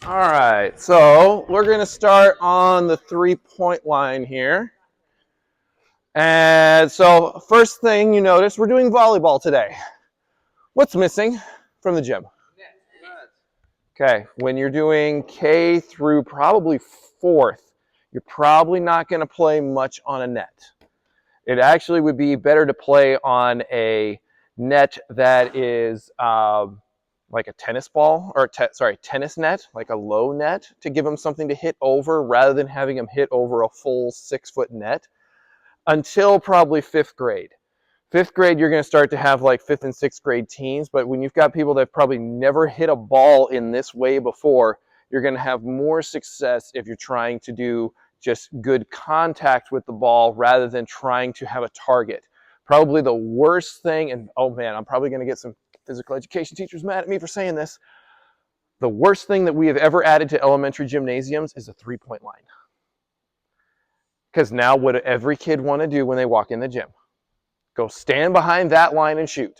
All right, so we're going to start on the three-point line here. And so first thing you notice, we're doing volleyball today. What's missing from the gym? Okay, when you're doing K through probably fourth, you're probably not going to play much on a net. It actually would be better to play on a net that is like a tennis ball, or tennis net, like a low net, to give them something to hit over rather than having them hit over a full 6-foot net until probably fifth grade. Fifth grade, you're going to start to have like fifth and sixth grade teams, but when you've got people that have probably never hit a ball in this way before, you're going to have more success if you're trying to do just good contact with the ball rather than trying to have a target. Probably the worst thing, and oh man, I'm probably going to get some physical education teachers mad at me for saying this. The worst thing that we have ever added to elementary gymnasiums is a three-point line. Because now what do every kid want to do when they walk in the gym? Go stand behind that line and shoot.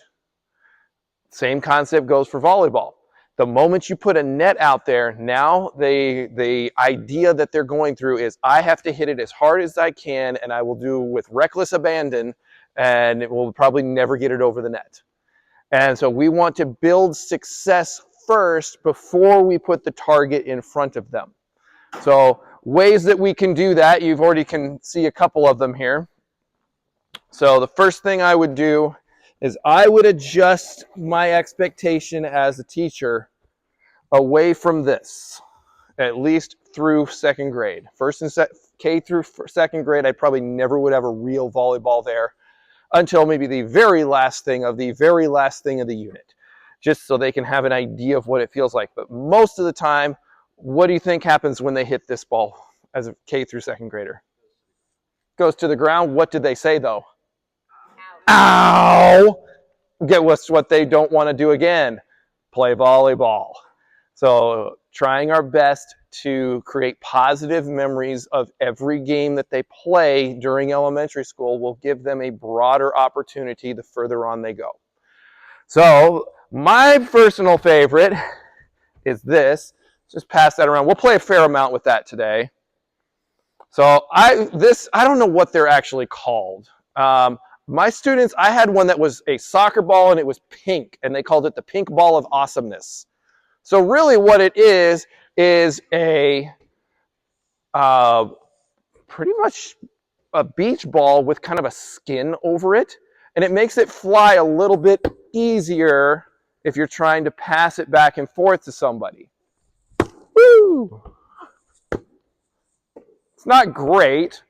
Same concept goes for volleyball. The moment you put a net out there, now the idea that they're going through is I have to hit it as hard as I can, and I will do with reckless abandon, and it will probably never get it over the net. And so we want to build success first before we put the target in front of them. So ways that we can do that, you've already can see a couple of them here. So the first thing I would do is I would adjust my expectation as a teacher away from this, at least through second grade. First and K through second grade, I probably never would have a real volleyball there until maybe the very last thing of the unit, just so they can have an idea of what it feels like. But most of the time, what do you think happens when they hit this ball as a K through second grader? Goes to the ground. What did they say though? Ow! Get what they don't want to do again. Play volleyball. So trying our best to create positive memories of every game that they play during elementary school will give them a broader opportunity the further on they go. So my personal favorite is this. Just pass that around. We'll play a fair amount with that today. So I don't know what they're actually called. My students, I had one that was a soccer ball and it was pink, and they called it the pink ball of awesomeness. So really what it is a pretty much a beach ball with kind of a skin over it, and it makes it fly a little bit easier if you're trying to pass it back and forth to somebody. Woo! It's not great,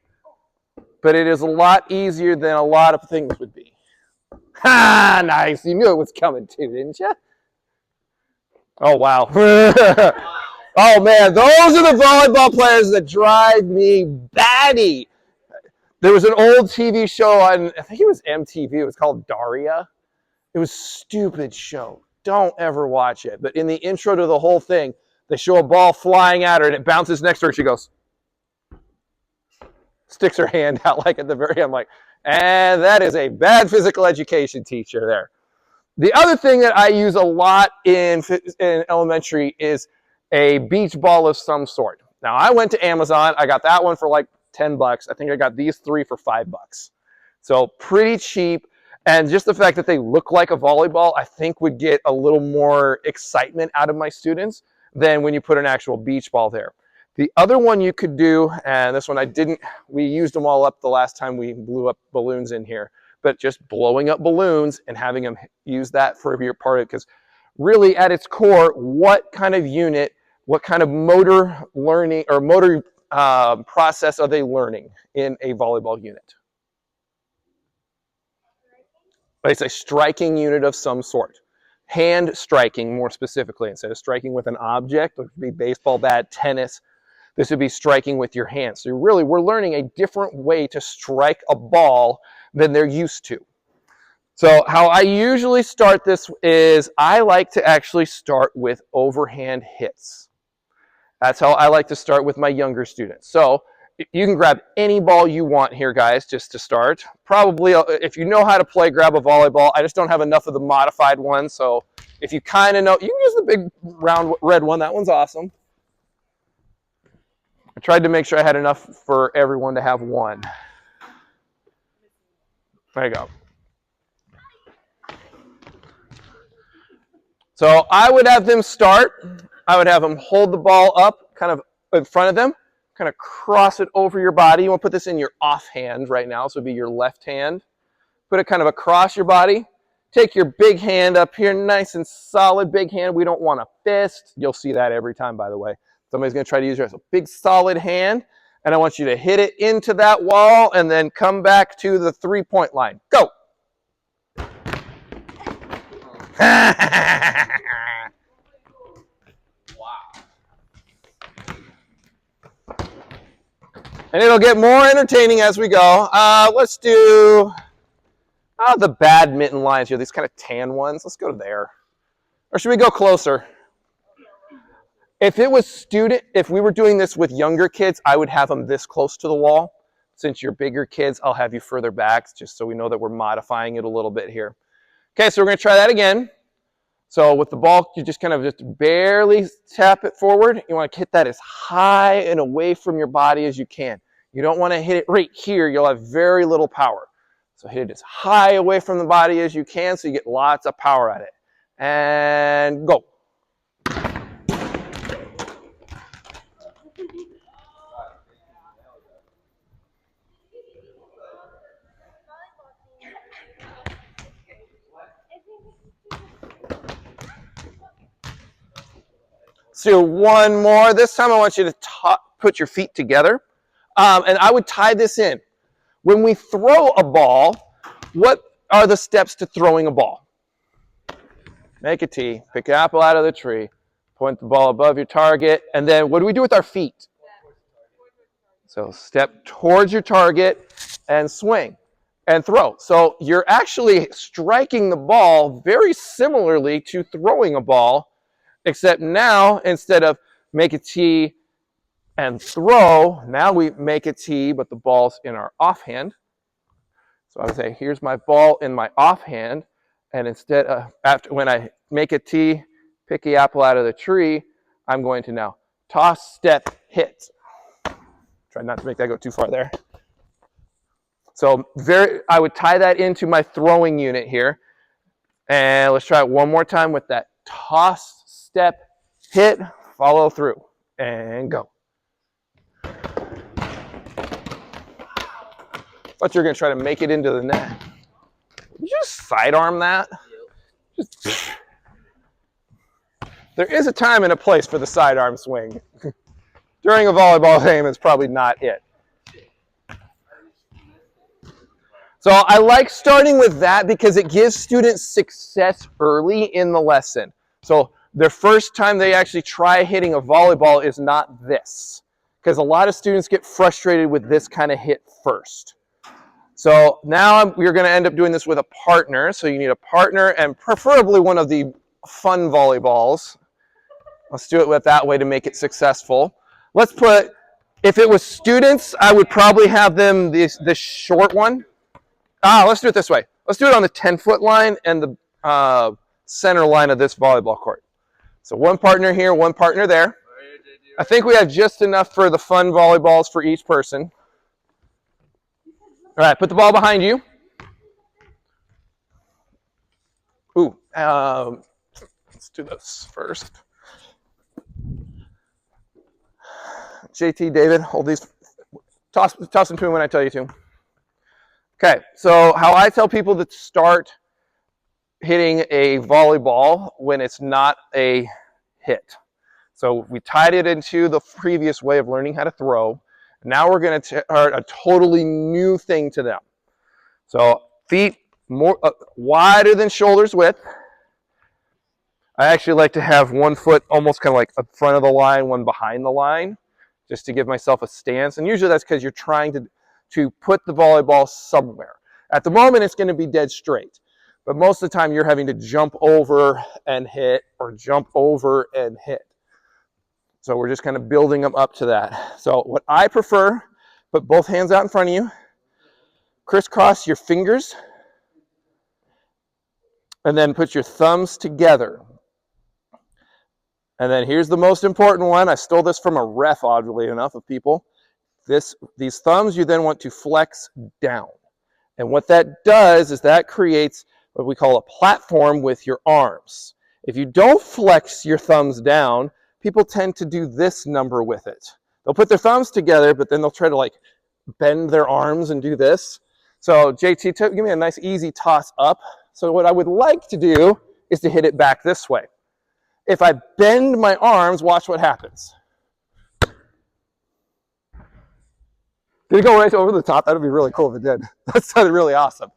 but it is a lot easier than a lot of things would be. Ha! Nice. You knew it was coming too, didn't you? Oh, wow. Oh, man. Those are the volleyball players that drive me batty. There was an old TV show on, I think it was MTV. It was called Daria. It was a stupid show. Don't ever watch it. But in the intro to the whole thing, they show a ball flying at her, and it bounces next to her. She goes, sticks her hand out like at the very end. I'm like, and that is a bad physical education teacher there. The other thing that I use a lot in elementary is a beach ball of some sort. Now, I went to Amazon. I got that one for like $10. I think I got these 3 for $5. So pretty cheap. And just the fact that they look like a volleyball, I think would get a little more excitement out of my students than when you put an actual beach ball there. The other one you could do, and this one we used them all up the last time we blew up balloons in here, but just blowing up balloons and having them use that for your part of it, because really at its core, what kind of unit, what kind of motor learning or motor process are they learning in a volleyball unit? It's a striking unit of some sort. Hand striking more specifically, instead of striking with an object, which would be baseball bat, tennis, this would be striking with your hands. So really, we're learning a different way to strike a ball than they're used to. So how I usually start this is I like to actually start with overhand hits. That's how I like to start with my younger students. So you can grab any ball you want here, guys, just to start. Probably, if you know how to play, grab a volleyball. I just don't have enough of the modified one, so if you kind of know, you can use the big round red one. That one's awesome. I tried to make sure I had enough for everyone to have one. There you go. So I would have them start. I would have them hold the ball up kind of in front of them, kind of cross it over your body. You want to put this in your offhand right now, so it would be your left hand. Put it kind of across your body. Take your big hand up here, nice and solid big hand. We don't want a fist. You'll see that every time, by the way. Somebody's going to try to use yours. A big solid hand, and I want you to hit it into that wall and then come back to the three-point line. Go! Wow. And it'll get more entertaining as we go. Let's do the badminton lines here, these kind of tan ones. Let's go to there. Or should we go closer? If we were doing this with younger kids, I would have them this close to the wall. Since you're bigger kids, I'll have you further back, just so we know that we're modifying it a little bit here. Okay, so we're going to try that again. So with the ball, you just kind of just barely tap it forward. You want to hit that as high and away from your body as you can. You don't want to hit it right here. You'll have very little power. So hit it as high away from the body as you can so you get lots of power at it. And go. Let's do one more. This time I want you to put your feet together. And I would tie this in. When we throw a ball, what are the steps to throwing a ball? Make a tee, pick an apple out of the tree, point the ball above your target, and then what do we do with our feet? So step towards your target and swing and throw. So you're actually striking the ball very similarly to throwing a ball, except now instead of make a tee and throw, now we make a tee, but the ball's in our offhand. So I would say, here's my ball in my offhand, and instead of, when I make a tee, pick the apple out of the tree, I'm going to now toss, step, hit. Try not to make that go too far there. So I would tie that into my throwing unit here. And let's try it one more time with that toss, step, hit, follow through, and go. Thought you were going to try to make it into the net. Did you just sidearm that? There is a time and a place for the sidearm swing. During a volleyball game, it's probably not it. So I like starting with that because it gives students success early in the lesson. So their first time they actually try hitting a volleyball is not this, because a lot of students get frustrated with this kind of hit first. So now we're going to end up doing this with a partner. So you need a partner and preferably one of the fun volleyballs. Let's do it with that way to make it successful. Let's put, if it was students, I would probably have them this short one. Let's do it this way. Let's do it on the 10-foot line and the center line of this volleyball court. So one partner here, one partner there. I think we have just enough for the fun volleyballs for each person. All right, put the ball behind you. Ooh, let's do this first. JT, David, hold these. Toss them to him when I tell you to. Okay, so how I tell people to start hitting a volleyball when it's not a hit. So we tied it into the previous way of learning how to throw. Now we're going to start a totally new thing to them. So feet more wider than shoulders width. I actually like to have one foot almost kind of like in front of the line, one behind the line, just to give myself a stance. And usually that's because you're trying to put the volleyball somewhere. At the moment, it's going to be dead straight. But most of the time, you're having to jump over and hit or jump over and hit. So we're just kind of building them up to that. So what I prefer, put both hands out in front of you, crisscross your fingers, and then put your thumbs together. And then here's the most important one. I stole this from a ref, oddly enough, of people. These thumbs you then want to flex down. And what that does is that creates what we call a platform with your arms. If you don't flex your thumbs down, people tend to do this number with it. They'll put their thumbs together, but then they'll try to like bend their arms and do this. So JT, give me a nice easy toss up. So what I would like to do is to hit it back this way. If I bend my arms, watch what happens. Did it go right over the top? That would be really cool if it did. That sounded really awesome.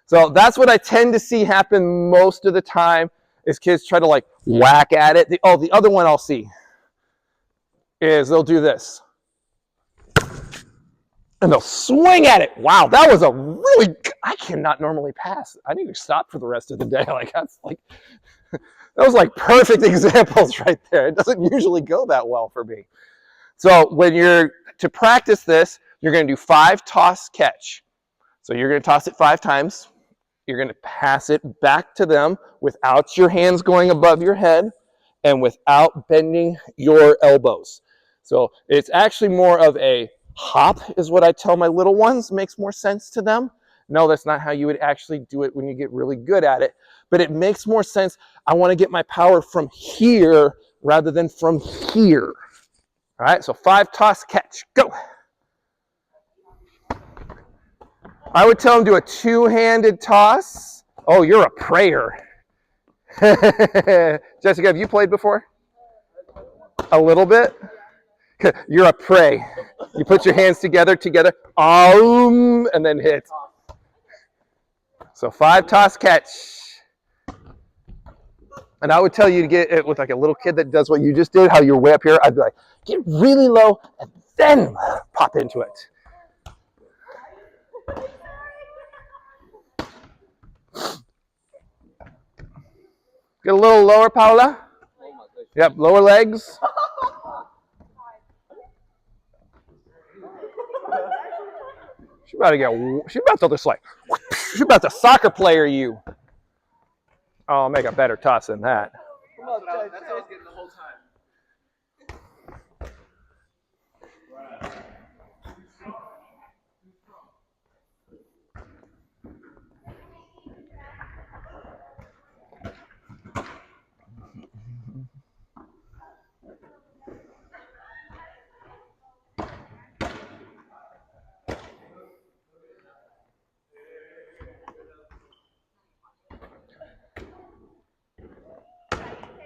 So that's what I tend to see happen most of the time is kids try to like whack at it. The other one I'll see is they'll do this. And they'll swing at it. Wow, that was a really, I cannot normally pass. I need to stop for the rest of the day. Like that's like, that was like perfect examples right there. It doesn't usually go that well for me. So when you're to practice this, you're going to do 5 toss catch. So you're going to toss it 5 times. You're going to pass it back to them without your hands going above your head and without bending your elbows. So it's actually more of a hop is what I tell my little ones. Makes more sense to them. No, that's not how you would actually do it when you get really good at it. But it makes more sense. I want to get my power from here rather than from here. All right, so 5 toss catch. Go. I would tell them do a 2-handed toss. Oh, you're a prayer. Jessica, have you played before? A little bit? You're a pray. You put your hands together, and then hit. So 5 toss catch. And I would tell you to get it with like a little kid that does what you just did, how you're way up here. I'd be like, get really low and then pop into it. Get a little lower, Paula. Yep, lower legs. She's about to just like, she's about to soccer player you. Oh, I'll make a better toss than that. That's what I was getting the whole time.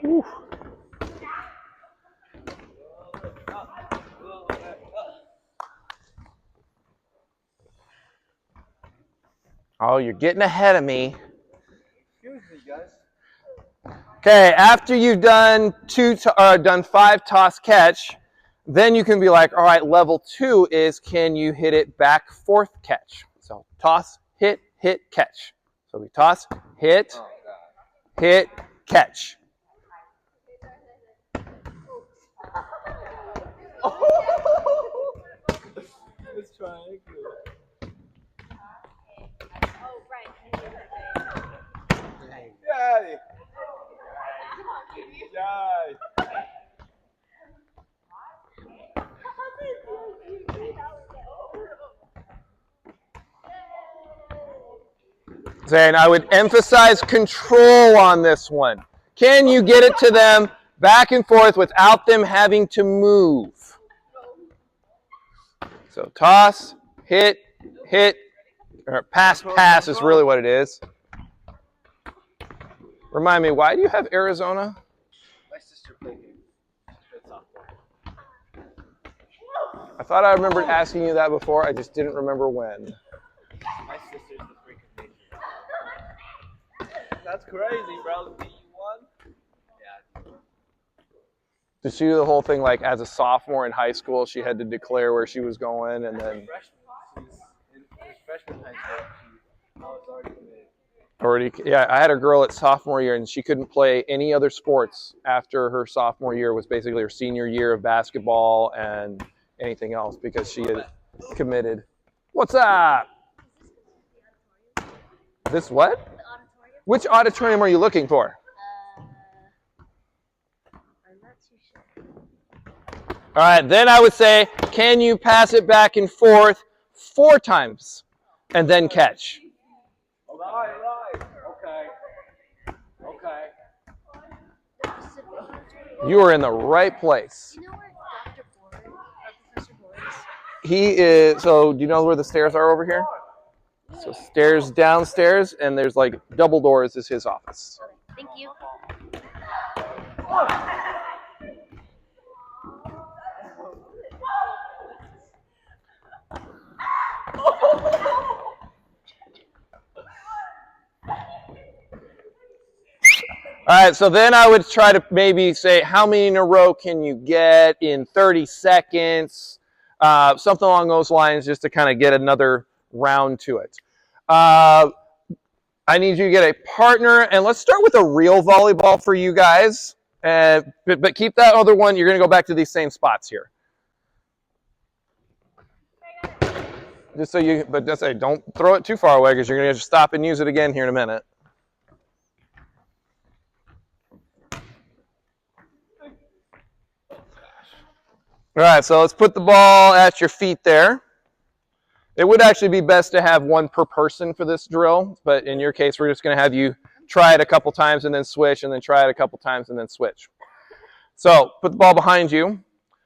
Whew. Oh, you're getting ahead of me. Excuse me, guys. Okay, after you've done 5 toss catch, then you can be like, all right, level 2 is can you hit it back 4th catch? So toss, hit, catch. So we toss, hit, catch. It's triangular. Yay! Yay! Saying I would emphasize control on this one. Can you get it to them back and forth without them having to move? So toss, hit, or pass is really what it is. Remind me, why do you have Arizona? My sister played it. She played softball. I thought I remembered asking you that before. I just didn't remember when. My sister's the freak of nature. That's crazy, bro. You won? Yeah. Did she do the whole thing like as a sophomore in high school? She had to declare where she was going, and then Freshman high school. I was already committed. yeah, I had a girl at sophomore year, and she couldn't play any other sports after her sophomore year. Was basically her senior year of basketball and anything else because she had committed. What's up? This what? The auditorium. Which auditorium are you looking for? I'm not All right, then I would say, can you pass it back and forth 4 times and then catch? Right. Okay. You are in the right place. Do you know where Dr. Board, Professor Board is? He is, so do you know where the stairs are over here? So stairs downstairs, and there's like double doors is his office. Okay, thank you. All right, so then I would try to maybe say, how many in a row can you get in 30 seconds? Something along those lines, just to kind of get another round to it. I need you to get a partner, and let's start with a real volleyball for you guys. But keep that other one. You're going to go back to these same spots here. Just so you, but just say, don't throw it too far away because you're going to just stop and use it again here in a minute. All right, so let's put the ball at your feet there. It would actually be best to have one per person for this drill, but in your case, we're just going to have you try it a couple times and then switch, and then try it a couple times and then switch. So put the ball behind you.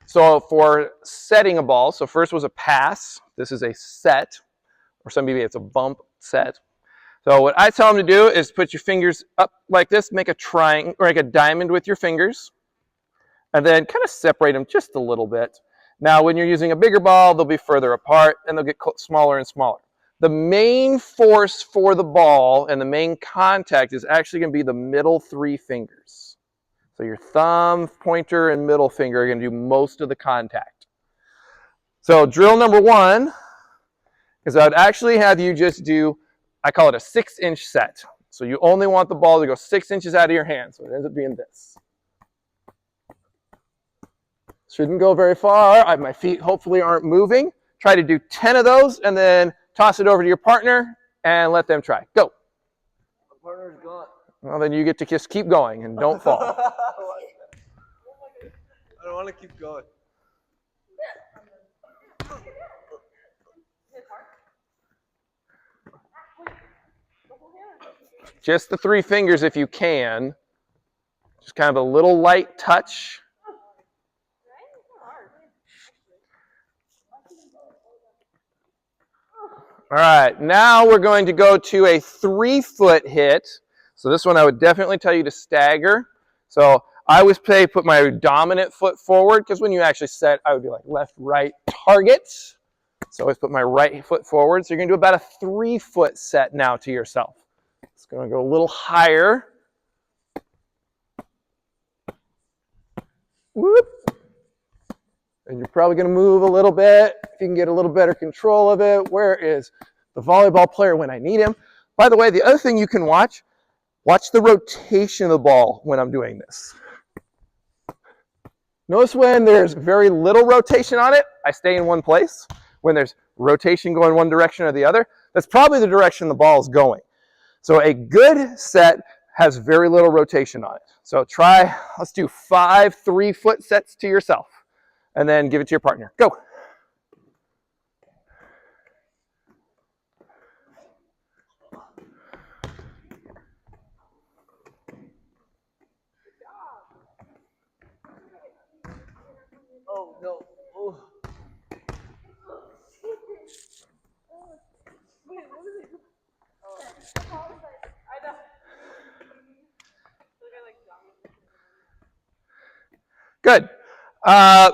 So for setting a ball, so first was a pass. This is a set, or some maybe it's a bump set. So what I tell them to do is put your fingers up like this, make a triangle or like a diamond with your fingers, and then kind of separate them just a little bit. Now, when you're using a bigger ball, they'll be further apart, and they'll get smaller and smaller. The main force for the ball and the main contact is actually going to be the middle 3 fingers. So your thumb, pointer, and middle finger are going to do most of the contact. So drill number 1 is I would actually have you just do, I call it a 6-inch set. So you only want the ball to go 6 inches out of your hand. So it ends up being this. Shouldn't go very far. My feet hopefully aren't moving. Try to do 10 of those and then toss it over to your partner and let them try. Go. My partner's gone. Well, then you get to just keep going and don't fall. I don't want to keep going. Just the 3 fingers if you can. Just kind of a little light touch. All right, now we're going to go to a 3-foot hit. So this one I would definitely tell you to stagger. So I always put my dominant foot forward, because when you actually set, I would be like left, right, target. So I always put my right foot forward. So you're going to do about a 3-foot set now to yourself. It's going to go a little higher. Whoop. And you're probably going to move a little bit. If you can get a little better control of it. Where is the volleyball player when I need him? By the way, the other thing you can watch the rotation of the ball when I'm doing this. Notice when there's very little rotation on it, I stay in one place. When there's rotation going one direction or the other, that's probably the direction the ball is going. So a good set has very little rotation on it. So try, let's do 5 3-foot sets to yourself. And then give it to your partner. Go. Oh, no. Oh. Wait, what is it? Oh, I know. Good.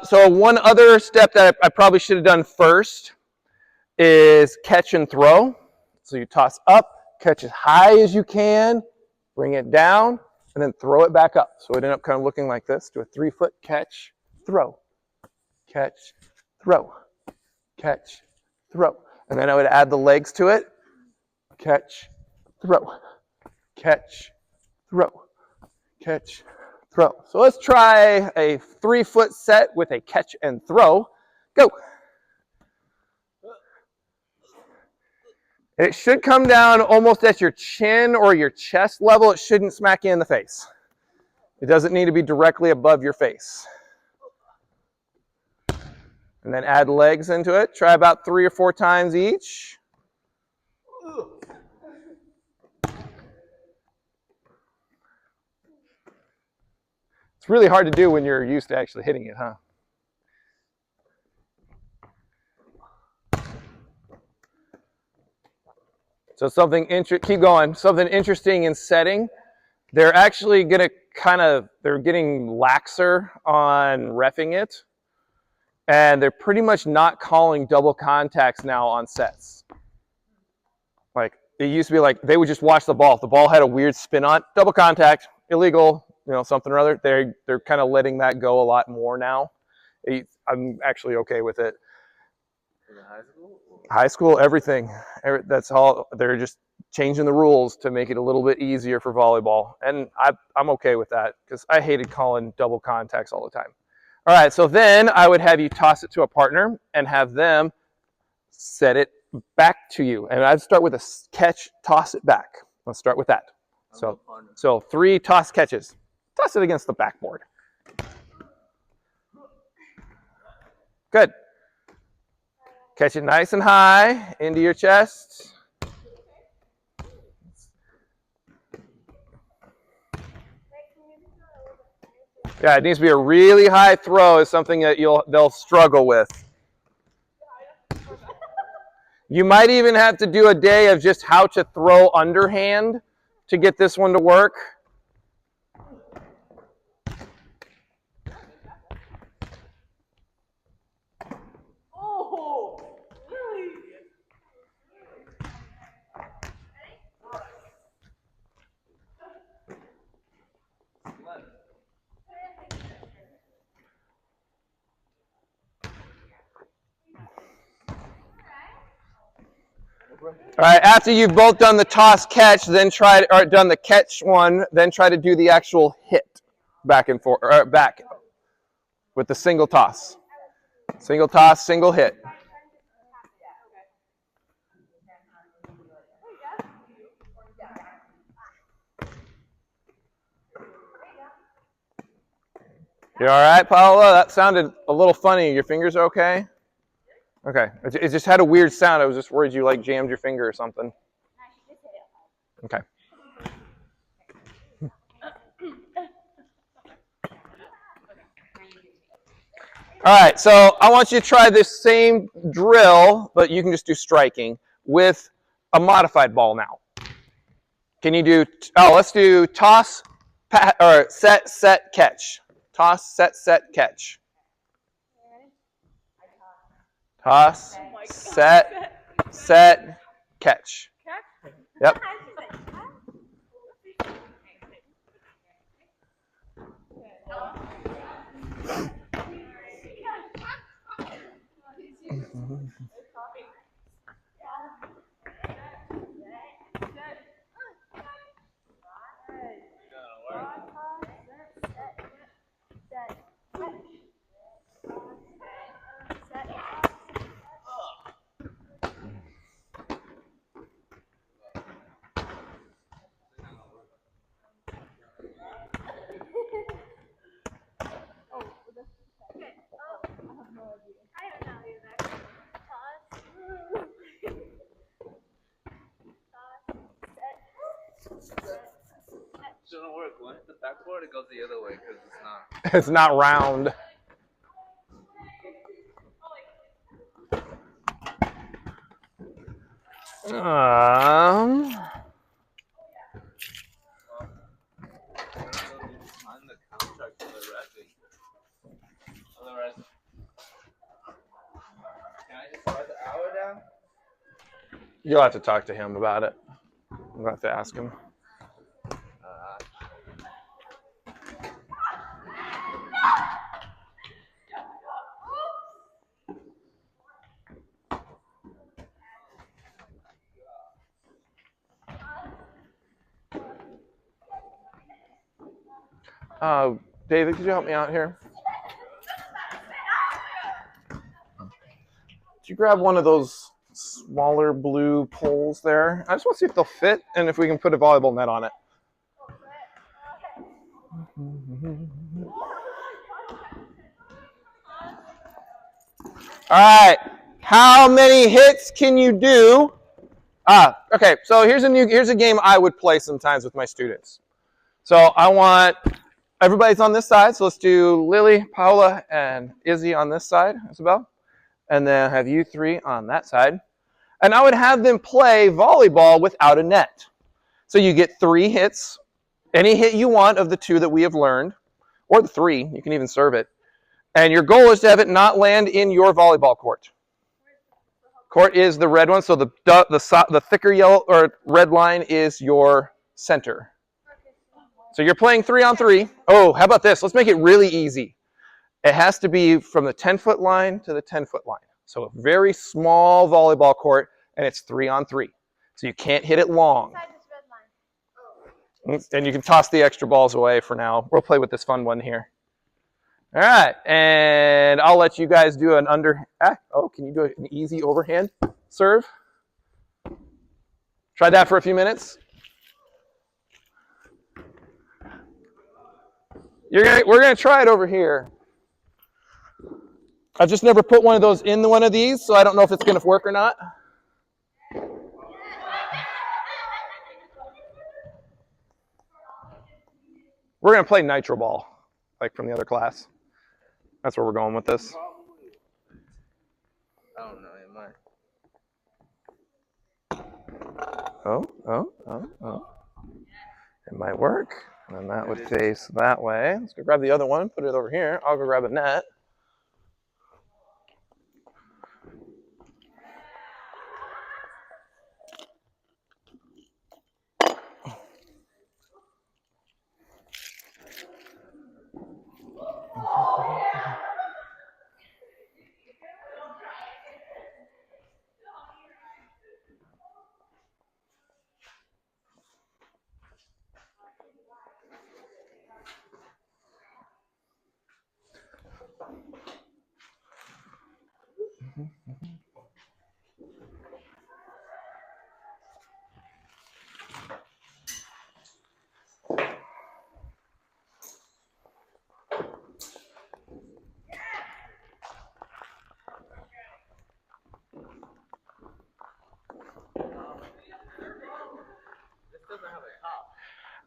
So one other step that I probably should have done first is catch and throw. So you toss up, catch as high as you can, bring it down, and then throw it back up. So it ended up kind of looking like this. Do a 3-foot catch, throw, catch, throw, catch, throw. And then I would add the legs to it. Catch, throw, catch, throw, catch, throw. So let's try a 3-foot set with a catch and throw. Go. It should come down almost at your chin or your chest level. It shouldn't smack you in the face. It doesn't need to be directly above your face. And then add legs into it. Try about 3 or 4 times each. It's really hard to do when you're used to actually hitting it, huh? So keep going. Something interesting in setting. They're actually going to they're getting laxer on reffing it. And they're pretty much not calling double contacts now on sets. Like, it used to be like, they would just watch the ball. If the ball had a weird spin on it, double contact, illegal, something or other. They're kind of letting that go a lot more now. I'm actually okay with it. In high school? High school, everything. That's all. They're just changing the rules to make it a little bit easier for volleyball. And I'm okay with that because I hated calling double contacts all the time. All right, so then I would have you toss it to a partner and have them set it back to you. And I'd start with a catch, toss it back. Let's start with that. So 3 toss catches. Toss it against the backboard. Good. Catch it nice and high into your chest. Yeah, it needs to be a really high throw is something that they'll struggle with. You might even have to do a day of just how to throw underhand to get this one to work. Oh, really? All right, after you've both done the toss catch, then done the catch one, then try to do the actual hit back and forth, or back with the single toss. Single toss, single hit. You all right, Paola? That sounded a little funny. Your fingers are okay? Okay. It just had a weird sound. I was just worried you jammed your finger or something. Okay. All right, so I want you to try this same drill, but you can just do striking with a modified ball now. Can you do, let's do toss, or set, catch. Toss, set, catch. Toss, set, catch. Yep. It doesn't work. When it's the backboard, it goes the other way because it's not. It's not round. Otherwise, can I just start the hour down? You'll have to talk to him about it. I'll have to ask him. David, could you help me out here? Could you grab one of those smaller blue poles there? I just want to see if they'll fit and if we can put a volleyball net on it. All right. How many hits can you do? Okay. So here's a game I would play sometimes with my students. So I want everybody's on this side. So let's do Lily, Paula, and Izzy on this side, Isabel, and then have you three on that side. And I would have them play volleyball without a net. So you get 3 hits, any hit you want of the 2 that we have learned, or the 3. You can even serve it. And your goal is to have it not land in your volleyball court. Court is the red one, so the thicker yellow or red line is your center. So you're playing 3-on-3. Oh, how about this? Let's make it really easy. It has to be from the 10-foot line to the 10-foot line. So a very small volleyball court, and it's 3-on-3. So you can't hit it long. And you can toss the extra balls away for now. We'll play with this fun one here. All right, and I'll let you guys do an under. Can you do an easy overhand serve? Try that for a few minutes. We're gonna try it over here. I've just never put one of those in one of these, so I don't know if it's gonna work or not. We're gonna play nitro ball, like from the other class. That's where we're going with this. I don't know, it might. Oh. It might work. And then that would face that way. Let's go grab the other one, put it over here. I'll go grab a net.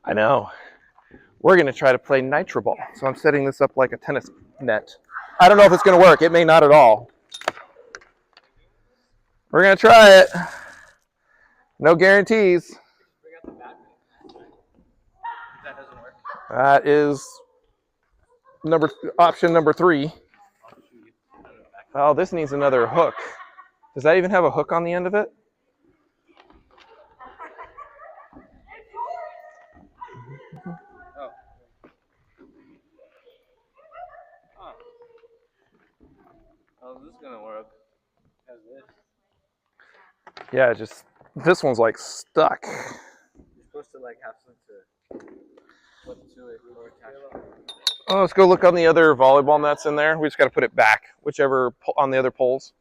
I know. We're going to try to play nitro ball. So I'm setting this up like a tennis net. I don't know if it's going to work. It may not at all. We're going to try it. No guarantees. That doesn't work. That is option number 3. Oh, this needs another hook. Does that even have a hook on the end of it? How's this gonna work? How's this? Yeah, this one's like stuck. You're supposed to like have something to flip to it or attach. Oh, let's go look on the other volleyball nets in there. We just got to put it back, whichever on the other poles.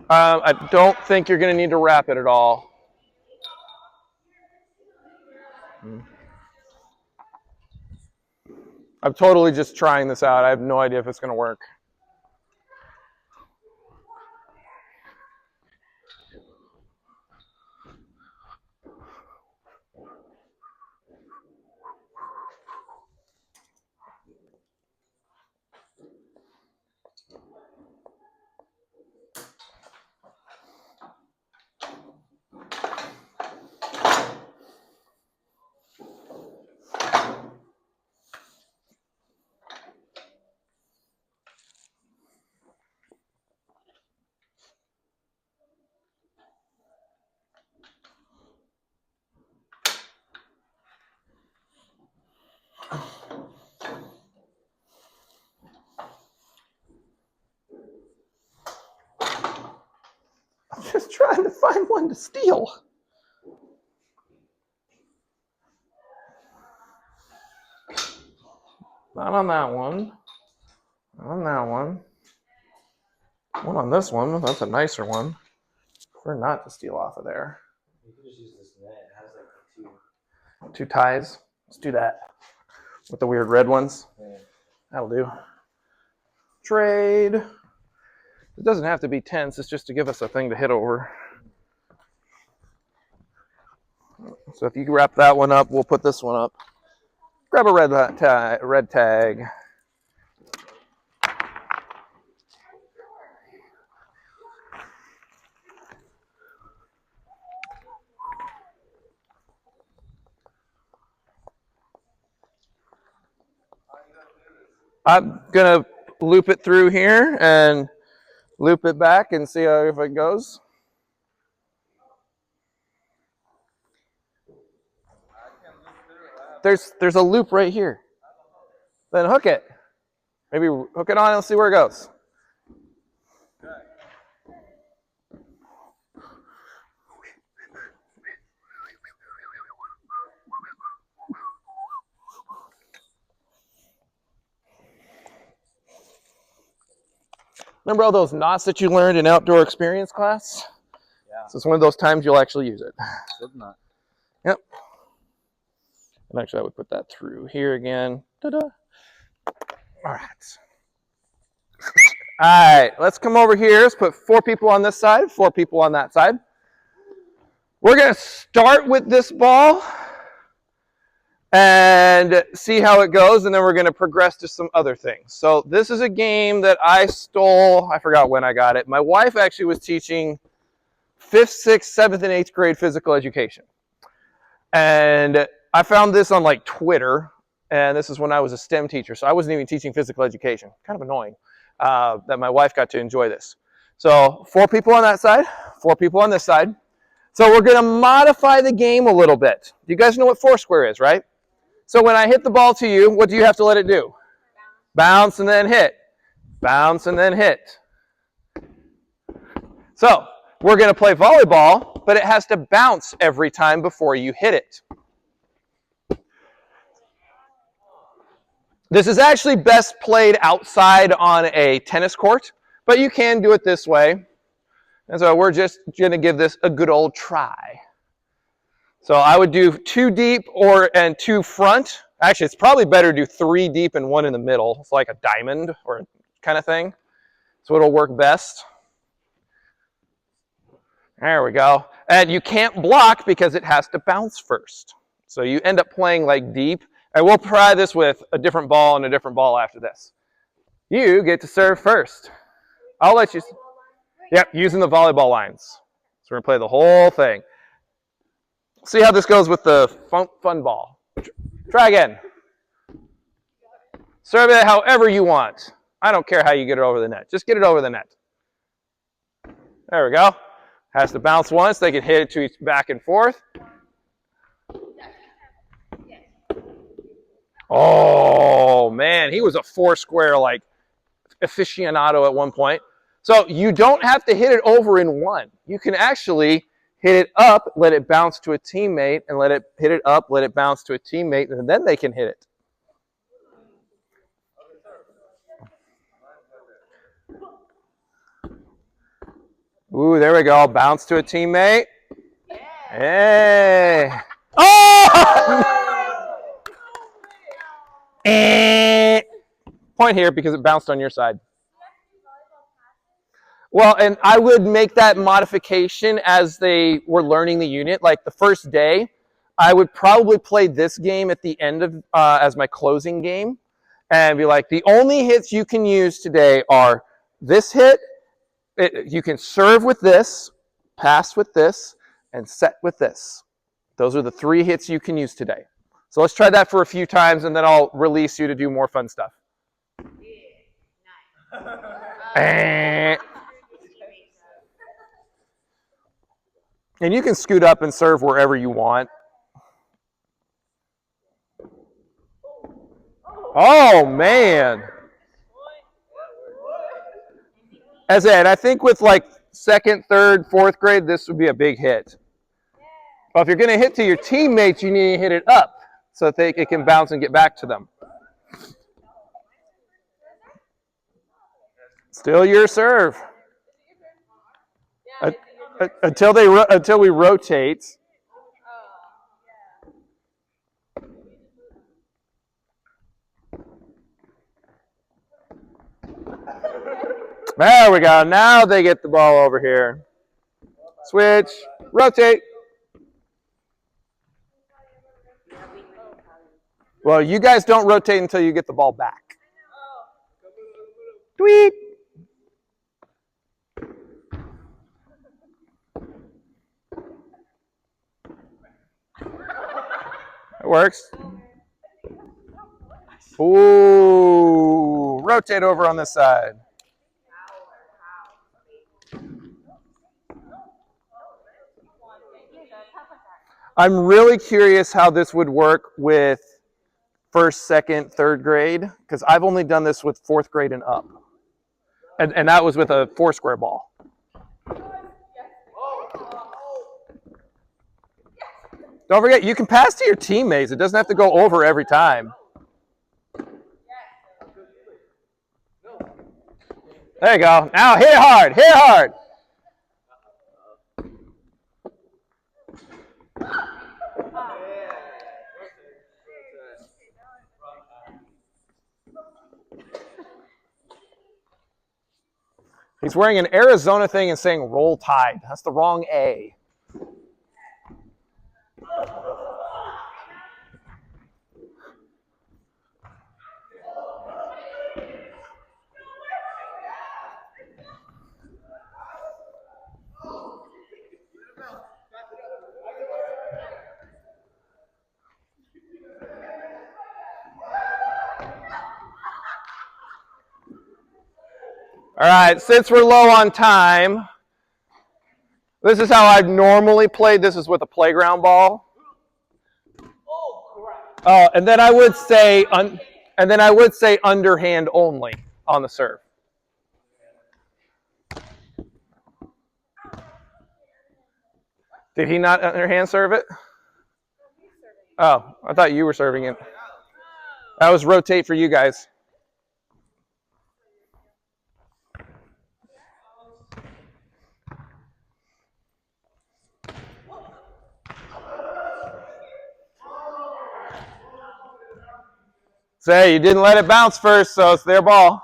I don't think you're going to need to wrap it at all. I'm totally just trying this out. I have no idea if it's going to work. I'm just trying to find one to steal. Not on that one. Not on that one. One on this one. That's a nicer one. Prefer not to steal off of there. You could just use this net. It has like Two ties. Let's do that. With the weird red ones. Yeah. That'll do. Trade. It doesn't have to be tense. It's just to give us a thing to hit over. So if you wrap that one up, we'll put this one up. Grab a red tag. I'm going to loop it through here and loop it back and see how, if it goes. There's a loop right here. Then hook it. Maybe hook it on and see where it goes. Remember all those knots that you learned in outdoor experience class? Yeah. So it's one of those times you'll actually use it. Slip knot. Yep. And actually I would put that through here again. Ta-da. All right. All right, let's come over here. Let's put 4 people on this side, 4 people on that side. We're going to start with this ball and see how it goes, and then we're going to progress to some other things. So this is a game that I stole. I forgot when I got it. My wife actually was teaching 5th, 6th, 7th, and 8th grade physical education. And I found this on like Twitter, and this is when I was a STEM teacher, so I wasn't even teaching physical education. Kind of annoying that my wife got to enjoy this. So 4 people on that side, 4 people on this side. So we're going to modify the game a little bit. You guys know what foursquare is, right? So when I hit the ball to you, what do you have to let it do? Bounce and then hit. Bounce and then hit. So we're going to play volleyball, but it has to bounce every time before you hit it. This is actually best played outside on a tennis court, but you can do it this way. And so we're just going to give this a good old try. So I would do 2 deep and 2 front. Actually, it's probably better to do 3 deep and 1 in the middle. It's like a diamond or kind of thing. So it'll work best. There we go. And you can't block because it has to bounce first. So you end up playing like deep. And we'll try this with a different ball and a different ball after this. You get to serve first. I'll let you. Yep, using the volleyball lines. So we're going to play the whole thing. See how this goes with the fun ball. Try again. Serve it however you want. I don't care how you get it over the net. Just get it over the net. There we go. Has to bounce once. They can hit it to each back and forth. Oh, man. He was a foursquare like aficionado at one point. So you don't have to hit it over in one. You can actually hit it up, let it bounce to a teammate, and let it hit it up, let it bounce to a teammate, and then they can hit it. Ooh, there we go. Bounce to a teammate. Hey. Oh! Point here because it bounced on your side. Well, and I would make that modification as they were learning the unit. Like the first day, I would probably play this game at the end of as my closing game and be like, the only hits you can use today are this hit. You can serve with this, pass with this, and set with this. Those are the 3 hits you can use today. So let's try that for a few times, and then I'll release you to do more fun stuff. Yeah, nice. And you can scoot up and serve wherever you want. Oh, man. As I said, I think with like 2nd, 3rd, 4th grade, this would be a big hit. But if you're going to hit to your teammates, you need to hit it up so that it can bounce and get back to them. Still your serve. Until we rotate. There we go. Now they get the ball over here. Switch. Rotate. Well, you guys don't rotate until you get the ball back. Tweet. It works. Ooh. Rotate over on this side. I'm really curious how this would work with first, second, third grade, because I've only done this with fourth grade and up. And that was with a 4-square ball. Don't forget, you can pass to your teammates. It doesn't have to go over every time. There you go. Now hit it hard. Hit it hard. He's wearing an Arizona thing and saying Roll Tide. That's the wrong A. All right, since we're low on time, this is how I've normally played. This is with a playground ball. Oh, and then I would say underhand only on the serve. Did he not underhand serve it? Oh, I thought you were serving it. That was rotate for you guys. Say, you didn't let it bounce first, so it's their ball.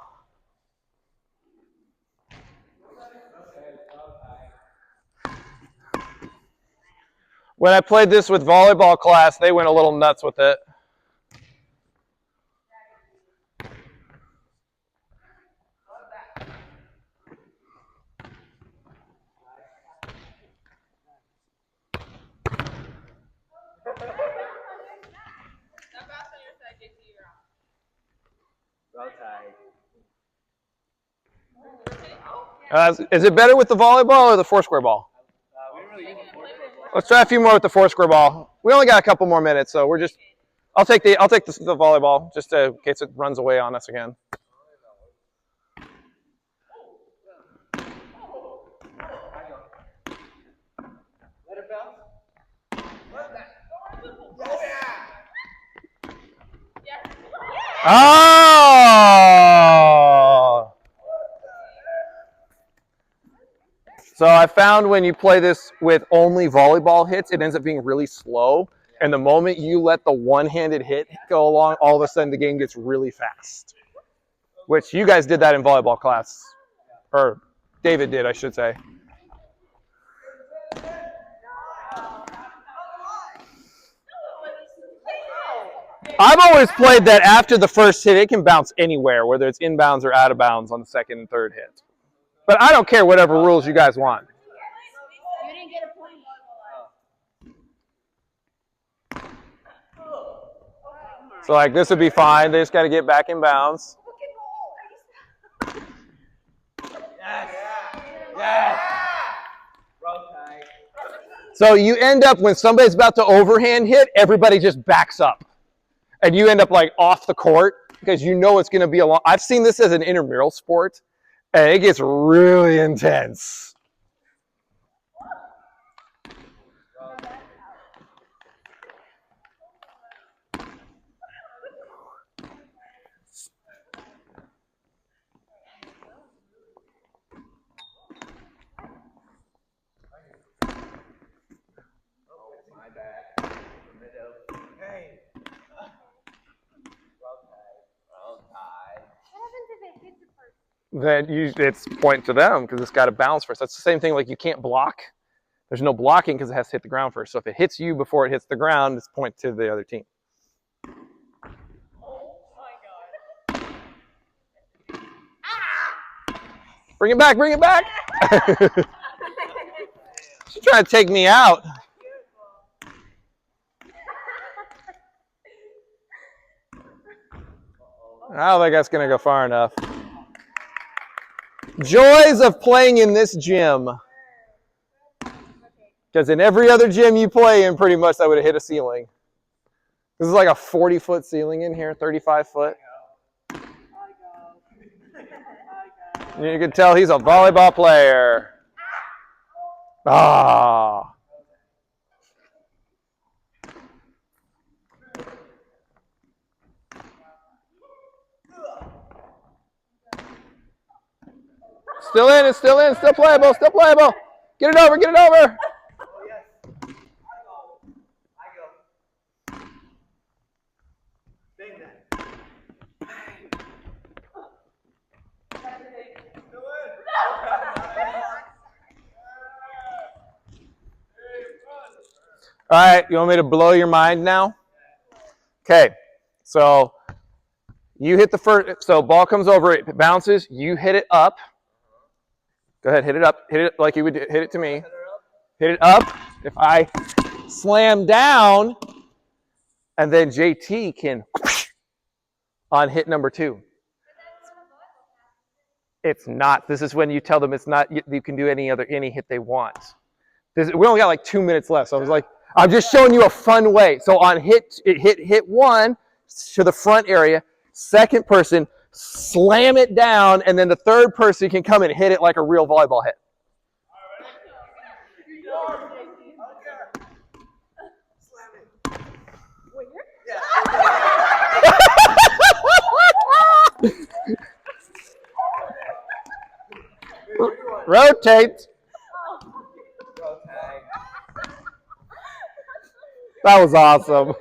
When I played this with volleyball class, they went a little nuts with it. Is it better with the volleyball or the 4-square ball? Let's try a few more with the 4-square ball. We only got a couple more minutes, so I'll take the volleyball just in case it runs away on us again. Oh! So I found when you play this with only volleyball hits, it ends up being really slow. And the moment you let the one-handed hit go along, all of a sudden the game gets really fast. Which you guys did that in volleyball class. Or David did, I should say. I've always played that after the first hit, it can bounce anywhere, whether it's inbounds or out of bounds on the second and third hit. But I don't care whatever rules you guys want. You didn't get a point. So like this would be fine. They just got to get back in bounds. So you end up, when somebody's about to overhand hit, everybody just backs up. And you end up like off the court because you know it's going to be a long. I've seen this as an intramural sport, and it gets really intense. then it's point to them because it's got to bounce first. That's the same thing. Like you can't block. There's no blocking because it has to hit the ground first. So if it hits you before it hits the ground, it's point to the other team. Oh my god. Bring it back, bring it back. She's trying to take me out. I don't think that's going to go far enough. Joys of playing in this gym. Because in every other gym you play in, pretty much that would have hit a ceiling. This is like a 40-foot ceiling in here, 35-foot. You can tell he's a volleyball player. Ah. Still in, it's still in, still playable, still playable. Get it over, get it over. Oh, yes. I go. Big net. All right, you want me to blow your mind now? Okay, so you hit the first, so ball comes over, it bounces, you hit it up. Go ahead, hit it up, hit it like you would hit it to me. Hit it up. If I slam down, and then JT can on hit number 2. It's not. This is when you tell them it's not. You can do any hit they want. We only got like 2 minutes left, so I was like, I'm just showing you a fun way. So on hit 1 to the front area, second person slam it down, and then the third person can come and hit it like a real volleyball hit. Rotate. That was awesome.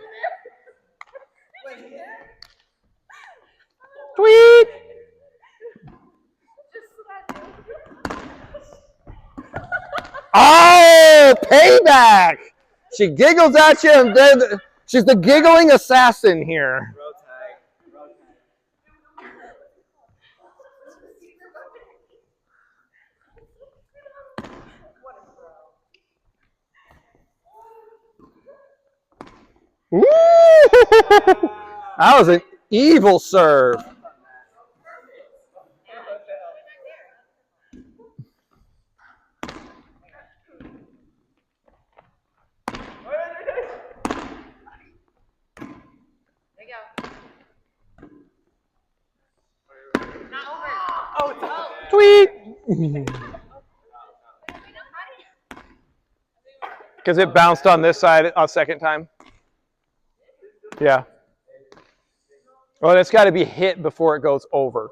Tweet. Oh, payback. She giggles at you, and then she's the giggling assassin here. Woo! That was an evil serve. Tweet. Because it bounced on this side a second time. Yeah. Well, it's got to be hit before it goes over.